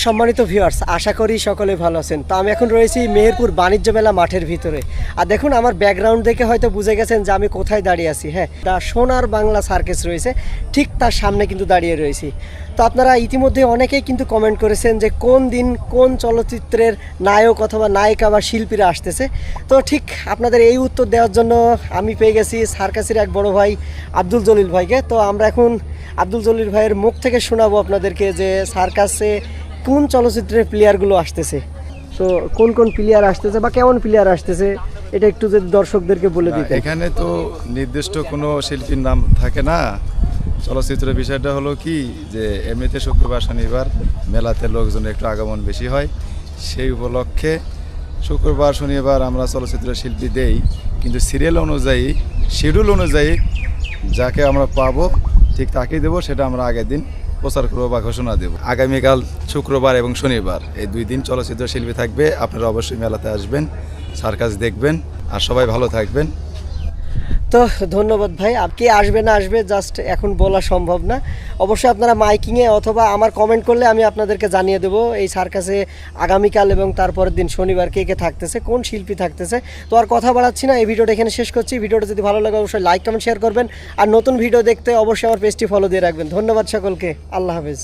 সম্মানিত ভিউয়ার্স, আশা করি সকলে ভালো আছেন। তো আমি এখন রয়েছি মেহেরপুর বাণিজ্য মেলা মাঠের ভিতরে। আর দেখুন আমার ব্যাকগ্রাউন্ড দেখে হয়তো বুঝে গেছেন যে আমি কোথায় দাঁড়িয়ে আছি। হ্যাঁ, দা সোনার বাংলা সার্কাস রয়েছে, ঠিক তার সামনে কিন্তু দাঁড়িয়ে রয়েছি। তো আপনারা ইতিমধ্যে অনেকেই কিন্তু কমেন্ট করেছেন যে কোন দিন কোন চলচ্চিত্রের নায়ক অথবা নায়িকা বা শিল্পীরা আসতেছে। তো ঠিক আপনাদের এই উত্তর দেওয়ার জন্য আমি পেয়ে গেছি সার্কাসের এক বড় ভাই আব্দুল জলিল ভাইকে। তো আমরা এখন আব্দুল জলিল ভাইয়ের মুখ থেকে শোনাবো আপনাদেরকে যে সার্কাসে কোন চলচ্চিত্রের প্লেয়ারগুলো আসতেছে। তো কোন কোন প্লেয়ার আসতেছে বা কেমন প্লেয়ার আসতেছে এটা একটু যদি দর্শকদেরকে বলে দিতে। এখানে তো নির্দিষ্ট কোনো শিল্পীর নাম থাকে না। চলচ্চিত্রের বিষয়টা হলো কি যে এমনিতে শুক্রবার শনিবার মেলাতে লোকজনের একটু আগমন বেশি হয়, সেই উপলক্ষে শুক্রবার শনিবার আমরা চলচ্চিত্রের শিল্পী দেই, কিন্তু সিরিয়াল অনুযায়ী শিডিউল অনুযায়ী যাকে আমরা পাবো ঠিক তাকেই দেবো, সেটা আমরা আগের দিন প্রচার করবো বা ঘোষণা দেবো। আগামীকাল শুক্রবার এবং শনিবার এই 2 দিন চলচ্চিত্র শিল্পী থাকবে। আপনারা অবশ্যই মেলাতে আসবেন, সার্কাস দেখবেন, আর সবাই ভালো থাকবেন। তো ধন্যবাদ ভাই। কে আসবে না আসবে জাস্ট এখন বলা সম্ভব না। অবশ্যই আপনারা মাইকিংয়ে অথবা আমার কমেন্ট করলে আমি আপনাদেরকে জানিয়ে দেবো এই সার্কাসে আগামীকাল এবং তারপরের দিন শনিবার কে কে থাকতেছে, কোন শিল্পী থাকতেছে। তো আর কথা বাড়াচ্ছি না, এই ভিডিওটা এখানে শেষ করছি। ভিডিওটা যদি ভালো লাগে অবশ্যই লাইক কমেন্ট শেয়ার করবেন, আর নতুন ভিডিও দেখতে অবশ্যই আমার পেজটি ফলো দিয়ে রাখবেন। ধন্যবাদ সকলকে, আল্লাহ হাফেজ।